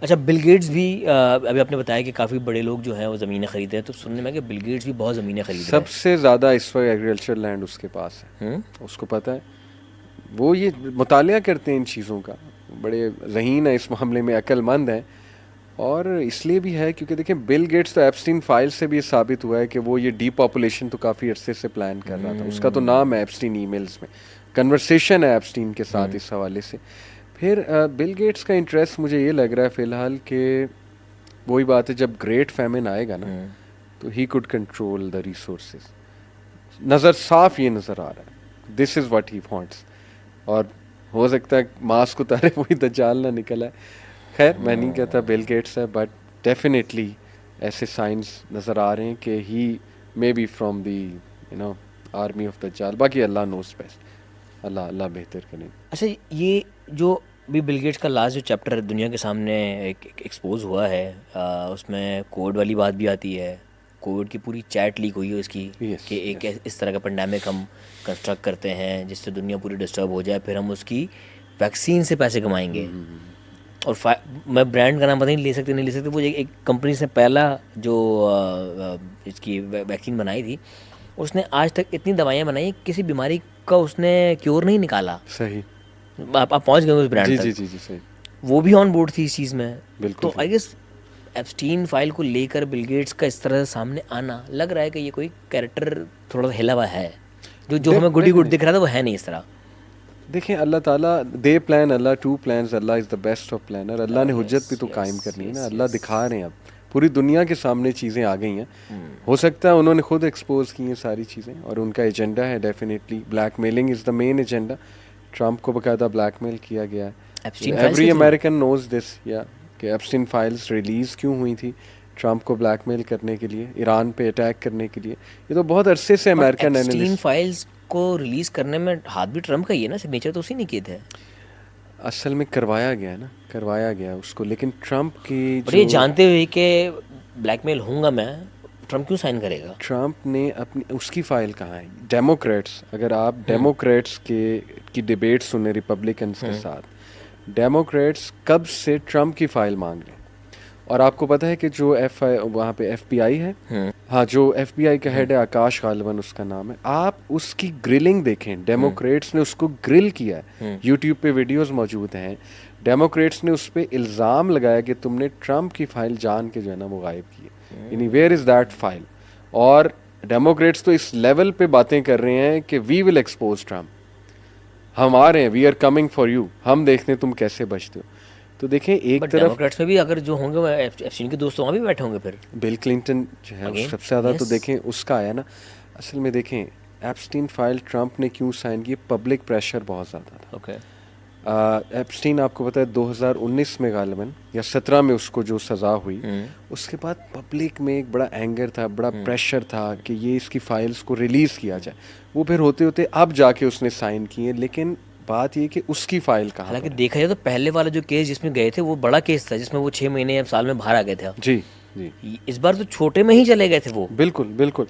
अच्छा, Bill Gates भी अभी आपने बताया कि काफ़ी बड़े लोग जो हैं वो ज़मीनें खरीद रहे हैं, तो सुनने में आया कि बिल गेट्स भी बहुत ज़मीनें खरीद रहे हैं। सबसे ज़्यादा इस वक्त एग्रीकल्चर लैंड उसके पास है, उसको पता है। वो ये मुतालिया करते हैं इन चीज़ों का, बड़े ज़हीन है इस मामले में, अक्लमंद है। और इसलिए भी है क्योंकि देखें, बिल गेट्स तो एप्स्टीन फाइल से भी ये साबित हुआ है कि वो ये डीपॉपुलेशन तो काफ़ी अरसे से प्लान कर रहा था। उसका तो नाम है एप्स्टीन ईमेल्स में, कन्वर्सेशन है एप्स्टीन के साथ इस हवाले से। फिर बिल गेट्स का इंटरेस्ट मुझे ये लग रहा है फ़िलहाल कि वही बात है, जब ग्रेट फैमिन आएगा ना तो he could control the resources. नज़र साफ ये नज़र आ रहा है, this is what he wants. और हो सकता है मास्क उतारे वही दज्जाल ना निकला है। खैर मैं नहीं कहता बिल गेट्स है, बट डेफिनेटली ऐसे साइंस नज़र आ रहे हैं कि he may be from the army of दज्जाल। बाकी अल्लाह नोस बेस्ट, अल्लाह अल्लाह बेहतर करें। अच्छा, ये जो भी बिल गेट्स का लास्ट जो चैप्टर दुनिया के सामने एक एक्सपोज हुआ है, उसमें कोविड वाली बात भी आती है। कोविड की पूरी चैट लीक हुई है इसकी, यस कि एक यस। इस तरह का पेंडेमिक हम कंस्ट्रक्ट करते हैं जिससे दुनिया पूरी डिस्टर्ब हो जाए, फिर हम उसकी वैक्सीन से पैसे कमाएंगे। और मैं ब्रांड का नाम पता नहीं, ले सकते नहीं ले सकते, वो एक कंपनी से पहला जो इसकी वैक्सीन बनाई थी, उसने आज तक इतनी दवाइयाँ बनाई, किसी बीमारी का उसने क्योर नहीं निकाला। सही। आप पहुंच गए उस ब्रांड जी तक, जी जी जी सही। वो भी ऑन बोर्ड थी इस चीज़ में। बिल्कुल तो थी। आई गेस एप्स्टीन फाइल को लेकर बिल गेट्स का इस तरह से सामने आना, लग रहा है कि ये कोई कैरेक्टर थोड़ा सा हिला हुआ है, जो जो हमें गुडी गुड दिख डेफिनेटली। रहा था वो है नहीं इस तरह। देखें, अल्लाह ताला दे प्लान अल्लाह टू प्लान्स, अल्लाह is the best of planner. अल्लाह ने यस हुज्जत भी तो कायम यस करनी है ना। यस अल्लाह यस। दिखा रहे हैं, अब पूरी दुनिया के सामने चीज़ें आ गई हैं। हो सकता है उन्होंने खुद एक्सपोज की हैं सारी चीज़ें, और उनका एजेंडा है definitely blackmailing is the main agenda. Trump को बाकायदा ब्लैकमेल किया गया एप्स्टीन है। फाइल्स के every through. American knows this, या कि एप्स्टीन फाइल्स रिलीज़ क्यों हुई थी, ट्रम्प को ब्लैकमेल करने के लिए, ईरान पे अटैक करने के लिए। ये तो बहुत अरसे से but American Epstein analyst. Files को रिलीज करने में हाथ भी ट्रम्प का ही है ना, सिग्नेचर तो उसी ने किए थे। असल में करवाया गया ना, करवाया गया उसको, लेकिन ट्रम्प की बट जो, ये जानते हुए कि ब्लैकमेल होऊंगा मैं, ट्रम्प क्यों साइन करेगा? ट्रम्प ने अपनी, उसकी फाइल कहाँ है? डेमोक्रेट्स, अगर आप डेमोक्रेट्स के की डिबेट सुने रिपब्लिकन्स के साथ, डेमोक्रेट्स कब से ट्रम्प की फाइल मांग रहे हैं। और आपको पता है कि जो वहाँ पे FBI है, हाँ, जो FBI का हेड है आकाश गालिबन उसका नाम है, आप उसकी ग्रिलिंग देखें। डेमोक्रेट्स ने उसको ग्रिल किया है, यूट्यूब पे वीडियोस मौजूद हैं। डेमोक्रेट्स ने उस पर इल्ज़ाम लगाया कि तुमने ट्रम्प की फाइल जान के जो है ना वो गायब की है, यानी वेयर इज़ दैट फाइल। और डेमोक्रेट्स तो इस लेवल पे बातें कर रहे हैं कि वी विल एक्सपोज ट्रम्प, हम आ रहे हैं, we are coming for you, हम देखते हैं तुम कैसे बचते हो। तो देखें, एक बट तरफ डेमोक्रेट्स में भी अगर जो होंगे वो एप्स्टीन के दोस्त वहाँ भी बैठे होंगे फिर बिल क्लिंटन जो है अगेन। सबसे ज़्यादा तो यस। देखें उसका आया ना। असल में देखें, एप्स्टीन फाइल ट्रम्प ने क्यों साइन की, पब्लिक प्रेशर बहुत ज़्यादा था। ओके। एप्स्टीन आपको पता है 2019 में गालिबन या 17 में उसको जो सज़ा हुई, उसके बाद पब्लिक में एक बड़ा एंगर था, बड़ा प्रेशर था कि ये इसकी फाइल्स को रिलीज़ किया जाए। वो फिर होते होते अब जाके उसने साइन किए, लेकिन बात ये कि उसकी फ़ाइल कहाँ हालांकि पर है। देखा जाए तो पहले वाला जो केस जिसमें गए थे वो बड़ा केस था, जिसमें वो 6 महीने या साल में बाहर आ गए थे। जी जी, इस बार तो छोटे में ही चले गए थे वो। बिल्कुल बिल्कुल।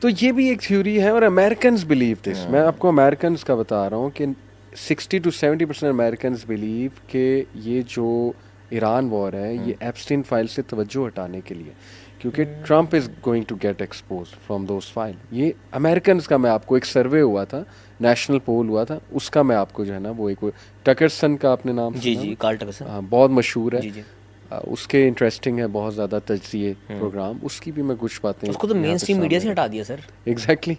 तो ये भी एक थ्योरी है, और अमेरिकन बिलीव दिस। मैं आपको अमेरिकन का बता रहा हूँ कि 60 to 70% अमेरिकन बिलीव कि ये जो ईरान वॉर है ये एप्स्टीन फाइल से तवज्जो हटाने के लिए, क्योंकि Trump is going to get expose from those file. ये अमेरिकन का, मैं आपको, एक सर्वे हुआ था, नेशनल पोल हुआ था, उसका मैं आपको जो है ना वो एक, टकरसन का आपने नाम जी सुना जी, ना? कार्ल टकरसन। हाँ, बहुत मशहूर है। जी जी। उसके इंटरेस्टिंग है बहुत ज़्यादा तज्जिए प्रोग्राम, उसकी भी मैं कुछ बातें उसको तो यहाँ मेन पे स्ट्रीम मीडिया सामने से हटा रख। दिया सर। एग्जैक्टली।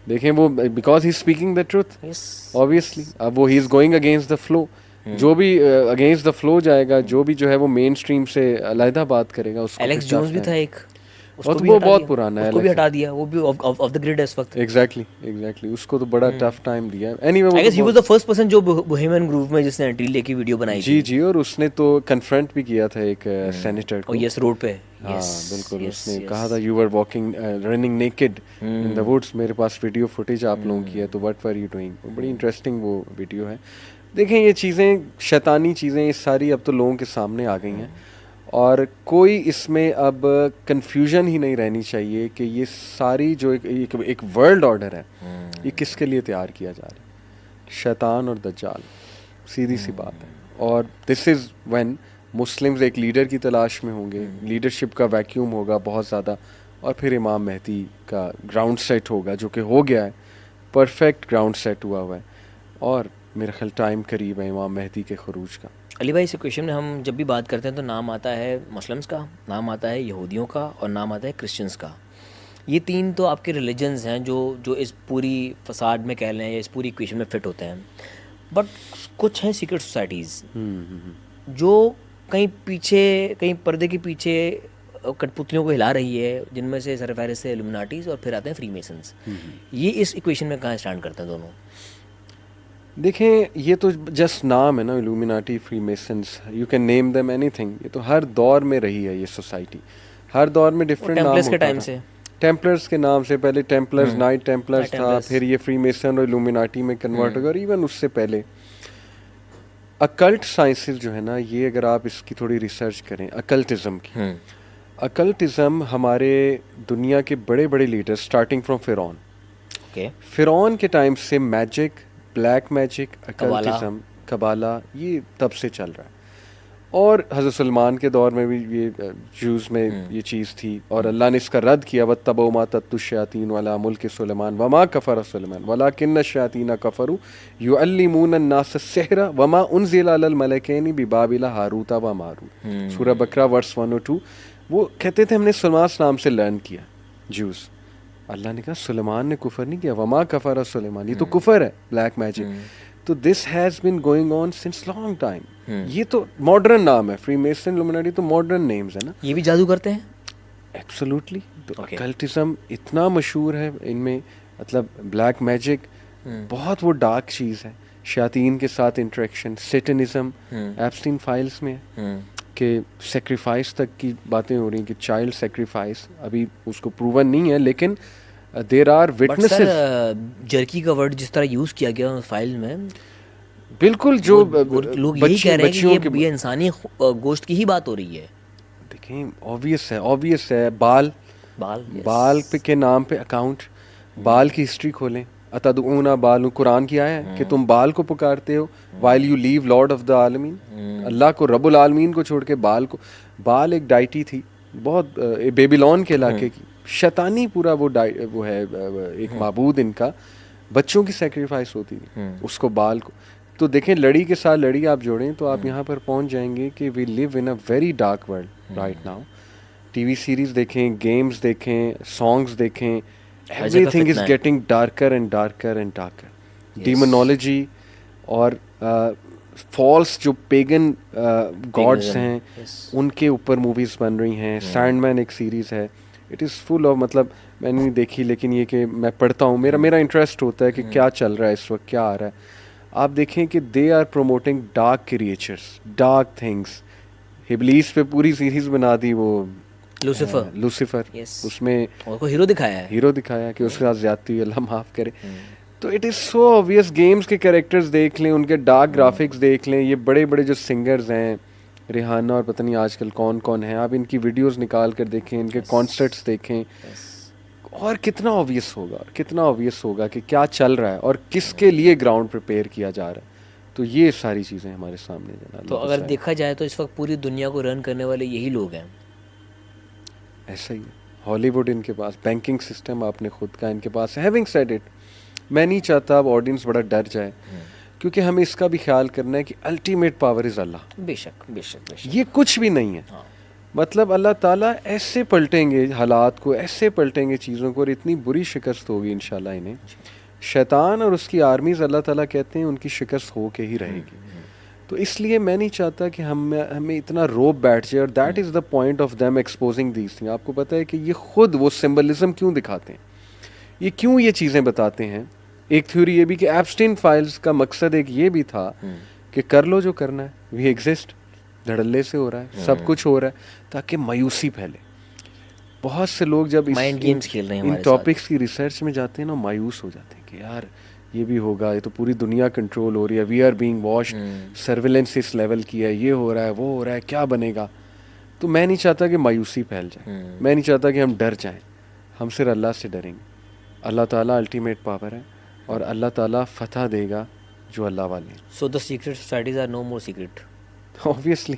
देखें वो, because he speaking the truth, yes. Obviously. अब वो he is going against the flow. जो भी अगेंस्ट द फ्लो जाएगा, जो भी जो है वो मेन स्ट्रीम से अलहदा बात करेगा, उसको फिर एलेक्स जोन्स टफ भी था टाइम। एक, और उसको तो भी वो हटा बहुत दिया। पुराना है उसको भी एलेक्स। हटा दिया, वो भी ऑफ द ग्रिड है इस वक्त। एग्जैक्टली एग्जैक्टली, उसको तो बड़ा टफ टाइम दिया है। एनीवे वो आई तो गेस ही वाज बहुत, द फर्स्ट पर्सन जो बोहेमियन ग्रुप में जिसने एंट्री लेके वीडियो बनाई जी थी। जी, और उसने तो कन्फ्रंट भी किया था एक सेनेटर और को। यस, रोड पे। हाँ यस बिल्कुल, यस उसने कहा yes. That you were walking running naked in the woods, मेरे पास वीडियो फुटेज आप लोगों की है, तो व्हाट वर यू डूइंग। बड़ी इंटरेस्टिंग वो वीडियो है। देखें, ये चीज़ें, शैतानी चीज़ें, ये सारी अब तो लोगों के सामने आ गई हैं, और कोई इसमें अब कंफ्यूजन ही नहीं रहनी चाहिए कि ये सारी जो एक वर्ल्ड ऑर्डर है, ये किसके लिए तैयार किया जा रहा है। शैतान और दज्जाल, सीधी सी बात है। और दिस इज़ व्हेन मुस्लिम्स एक लीडर की तलाश में होंगे, लीडरशिप का वैक्यूम होगा बहुत ज़्यादा, और फिर इमाम मेहदी का ग्राउंड सेट होगा, जो कि हो गया है, परफेक्ट ग्राउंड सेट हुआ है, और मेरा ख्याल टाइम करीब है इमाम मेहदी के खरूज का। अली भाई, इस इक्वेशन में हम जब भी बात करते हैं तो नाम आता है मुस्लिम्स का, नाम आता है यहूदियों का, और नाम आता है क्रिश्चियंस का। ये तीन तो आपके रिलीजन्स हैं जो इस पूरी फसाड में कह लें या इस पूरी इक्वेशन में फिट होते हैं। बट कुछ हैं सीक्रेट सोसाइटीज़ जो कहीं पीछे, कहीं पर्दे के पीछे कठपुतलियों को हिला रही है, जिनमें से सरफहरिस्त है इल्यूमिनाटीज़ और फिर आते हैं फ्रीमेसन्स। ये इस इक्वेशन में कहाँ स्टैंड करते हैं दोनों? देखें, ये तो जस्ट नाम है ना, Illuminati, Freemasons, you can name them anything. ये तो हर दौर में रही है ये सोसाइटी, हर दौर में डिफरेंट नाम होता के टाइम था। से टेम्पलर्स के नाम से पहले टेम्पलर्स, नाइट टेम्पलर्स था, फिर ये फ्रीमेसन और इल्यूमिनाटी में कन्वर्ट हो गया, और इवन उससे पहले अकल्ट साइंसेस जो है ना, ये अगर आप इसकी थोड़ी रिसर्च करें अकल्टिज्म की, अकल्टिज्म हमारे दुनिया के बड़े बड़े लीडर्स स्टार्टिंग फ्रॉम फिरौन, फिरौन के टाइम से मैजिक, ब्लैक मैजिक, अकल्टिज्म, कबाला, ये तब से चल रहा है। और हज़रत सलमान के दौर में भी ये जूस में ये चीज़ थी, और अल्लाह ने इसका रद्द किया, वत्तबऊ मा तत्तु शयातीन वाला मुल्क सुलेमान वमा कफर सुलेमान वलाकिन्न शयातीन कफरू युअल्लिमून अन्नास सिहरा वमा उनज़िला अलल मलकैनि बिबाबिला हारूता व मारूत। सूरह बकरा वर्स 102। वो कहते थे हमने सुलेमान नाम से लर्न किया जूस। अल्लाह ने कहा सुलेमान ने कुफर नहीं किया, वमा कफर सुलेमान, ये तो कुफर है, ब्लैक मैजिक। तो this has been going on since long time. ये तो मॉडर्न नाम है, फ्रीमेसन, इल्यूमिनाटी तो मॉडर्न नेम्स है ना। ये भी जादू करते हैं? एब्सोल्युटली। तो अकल्टिज्म इतना मशहूर है इनमें, मतलब ब्लैक मैजिक बहुत वो डार्क चीज़ है, शयातीन के साथ इंटरेक्शन, सेटनिज्म एप्स्टीन फाइल्स में कि सेक्रीफाइस तक की बातें हो रही हैं, कि चाइल्ड सेक्रीफाइस अभी उसको प्रूवन नहीं है, लेकिन देयर आर विटनेसेस। जर्की का वर्ड जिस तरह यूज़ किया गया फाइल में, बिल्कुल, जो लोग यही कह रहे हैं कि ये इंसानी गोश्त की ही बात हो रही है। देखें, ऑब्वियस है, बाल पे के नाम पे अकाउंट, बाल की हिस्ट्री खोलें, अतदऊना बाल, कुरान की आया है कि तुम बाल को पुकारते हो, while you leave Lord of the आलमीन, अल्लाह को, रब्बुल आलमीन को छोड़ के बाल को। बाल एक डाइटी थी बहुत, बेबीलोन के इलाके की, शैतानी पूरा वो है एक माबूद इनका, बच्चों की सेक्रीफाइस होती थी उसको, बाल को। तो देखें, लड़ी के साथ लड़ी आप जोड़ें तो आप यहाँ पर पहुँच जाएंगे कि we live in a very dark world right now. TV series देखें, गेम्स देखें, सॉन्ग्स देखें, everything is getting darker and darker and darker. Demonology और फॉल्स जो पेगन गॉड्स हैं, उनके ऊपर मूवीज़ बन रही हैं। सैंडमैन एक सीरीज़ है, इट इज़ फुल ऑफ, मतलब मैंने नहीं देखी, लेकिन ये कि मैं पढ़ता हूँ, मेरा इंटरेस्ट होता है कि क्या चल रहा है इस वक्त, क्या आ रहा है। आप देखें कि they are promoting dark creatures, dark things. इब्लीस पे पूरी सीरीज बना दी, वो लूसीफर, उसमें उसको हीरो दिखाया कि उसके साथ ज्यादती हुई, अल्लाह माफ़ करे। तो it is so obvious. Games के कैरेक्टर्स देख लें, उनके डार्क ग्राफिक्स देख लें, ये बड़े बड़े जो सिंगर्स हैं, रिहाना और पता नहीं आजकल कौन कौन है, आप इनकी वीडियोस निकाल कर देखें, इनके कॉन्सर्ट्स देखें, और कितना ऑब्वियस होगा कि क्या चल रहा है और किसके लिए ग्राउंड प्रिपेयर किया जा रहा है। तो ये सारी चीज़ें हमारे सामने जनाब। तो अगर देखा जाए तो इस वक्त पूरी दुनिया को रन करने वाले यही लोग हैं। ऐसा ही है। हॉलीवुड इनके पास, बैंकिंग सिस्टम आपने खुद का इनके पास। हैविंग सेड इट, मैं नहीं चाहता अब ऑडियंस बड़ा डर जाए, क्योंकि हमें इसका भी ख्याल करना है कि अल्टीमेट पावर इज़ अल्लाह। बेशक ये कुछ भी नहीं है। मतलब अल्लाह ताला ऐसे पलटेंगे हालात को, ऐसे पलटेंगे चीज़ों को, और इतनी बुरी शिकस्त होगी इंशाल्लाह इन्हें। शैतान और उसकी आर्मीज़, अल्लाह ताला कहते हैं, उनकी शिकस्त हो के ही रहेगी। तो इसलिए मैं नहीं चाहता कि हमें इतना रोब बैठ जाए, और that is the point of them exposing these thing. आपको पता है कि ये खुद वो सिंबलिज्म क्यों दिखाते हैं, ये क्यों ये चीज़ें बताते हैं। एक थ्योरी ये भी कि एप्स्टीन फाइल्स का मकसद एक ये भी था कि कर लो जो करना है, वी एग्जिस्ट, धड़ल्ले से हो रहा है, सब कुछ हो रहा है, ताकि मायूसी फैले। बहुत से लोग जब इन टॉपिक्स की रिसर्च में जाते हैं ना, मायूस हो जाते हैं कि यार ये भी होगा, ये तो पूरी दुनिया कंट्रोल हो रही है, we are being watched, surveillance इस लेवल की है, ये हो रहा है, वो हो रहा है, क्या बनेगा। तो मैं नहीं चाहता कि मायूसी फैल जाए, मैं नहीं चाहता कि हम डर जाएं, हम सिर्फ अल्लाह से डरेंगे। अल्लाह ताला अल्टीमेट पावर है, और अल्लाह ताला फतह देगा जो अल्लाह वाले हैं। So the secret societies are no more secret. Obviously,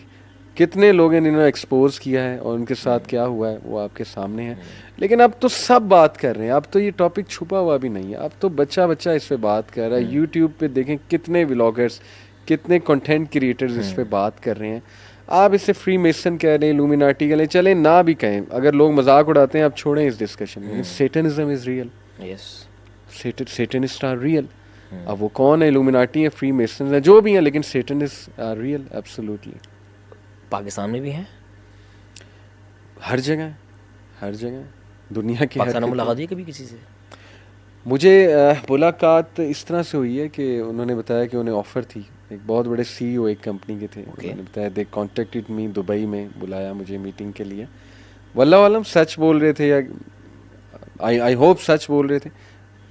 कितने लोग हैं जिन्होंने एक्सपोज किया है और उनके साथ क्या हुआ है वो आपके सामने है। लेकिन अब तो सब बात कर रहे हैं, अब तो ये टॉपिक छुपा हुआ भी नहीं है, अब तो बच्चा बच्चा इस पे बात कर रहा है। यूट्यूब पे देखें कितने व्लॉगर्स, कितने कंटेंट क्रिएटर्स इस पे बात कर रहे हैं। आप इसे फ्री मेसन कह रहे हैं, इल्यूमिनाटी कह रहे हैं, चले ना भी कहें, अगर लोग मजाक उड़ाते हैं आप छोड़ें इस डिस्कशन में। Satanism is real, yes, satanist are real. अब वो कौन है, इल्यूमिनाटी है, फ्री मेसन है, जो भी है, लेकिन सेटनिस्ट आर रियल एब्सोल्युटली। पाकिस्तान में भी हैं, हर जगह, हर जगह दुनिया की पाकिस्तान में हर मुलाकात हुई कभी किसी से? मुझे मुलाकात इस तरह से हुई है कि उन्होंने बताया कि उन्हें ऑफ़र थी, एक बहुत बड़े सीईओ एक कंपनी के थे। उन्होंने बताया दे कॉन्टेक्टेड मी, दुबई में बुलाया मुझे मीटिंग के लिए। वल्लाह आलम सच बोल रहे थे या आई होप सच बोल रहे थे।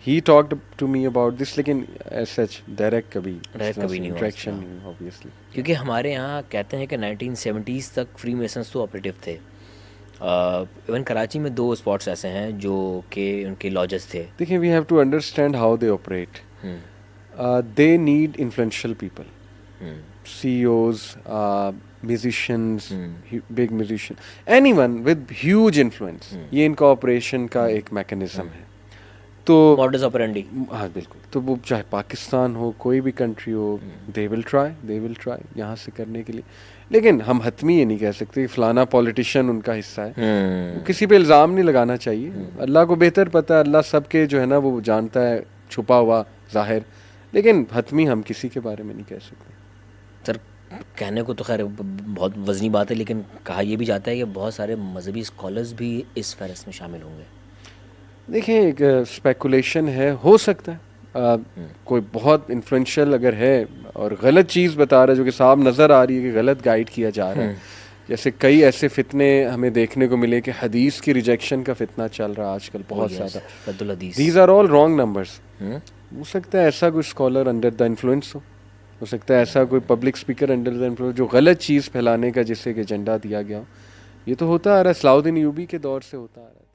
He talked to me about this, लेकिन सच डायरेक्ट कभी नहीं हुआ इंटरेक्शन नहीं हुआ ऑब्वियसली। क्योंकि हमारे यहाँ कहते हैं कि 1970s तक फ्री मेसन्स तो ऑपरेटिव थे। इवन कराची में 2 स्पॉट्स ऐसे हैं जो कि उनके लॉजेस थे। देखिए, we have to understand how they operate. They need influential people, CEOs, musicians, big musician, anyone with huge influence। ये इनका ऑपरेशन का एक मैकेनिज्म है। तो मॉडस ऑपरेंडी, हाँ बिल्कुल। तो वो चाहे पाकिस्तान हो, कोई भी कंट्री हो, दे विल ट्राई यहाँ से करने के लिए। लेकिन हम हतमी ये नहीं कह सकते फलाना पॉलिटिशियन उनका हिस्सा है। किसी पे इल्ज़ाम नहीं लगाना चाहिए। अल्लाह को बेहतर पता है, अल्लाह सबके जो है ना वो जानता है, छुपा हुआ ज़ाहिर। लेकिन हतमी हम किसी के बारे में नहीं कह सकते। सर कहने को तो खैर बहुत वजनी बात है, लेकिन कहा यह भी जाता है कि बहुत सारे मजहबी स्कॉलर्स भी इस फहरिस्त में शामिल होंगे। देखिए, एक स्पेकुलेशन है, हो सकता है कोई बहुत इन्फ्लुएंशियल अगर है और गलत चीज़ बता रहा है, जो कि साफ नज़र आ रही है कि गलत गाइड किया जा रहा है। जैसे कई ऐसे फितने हमें देखने को मिले कि हदीस की रिजेक्शन का फितना चल रहा है आजकल बहुत ज़्यादा। These are all wrong numbers. हो सकता है ऐसा कोई स्कॉलर अंडर द इन्फ्लुएंस हो सकता है ऐसा कोई public speaker under the influence जो गलत चीज़ फैलाने का जिससे कि एजेंडा दिया गया हो। ये तो होता आ रहा है, सलाउद्दीन यूबी के दौर से होता आ रहा है।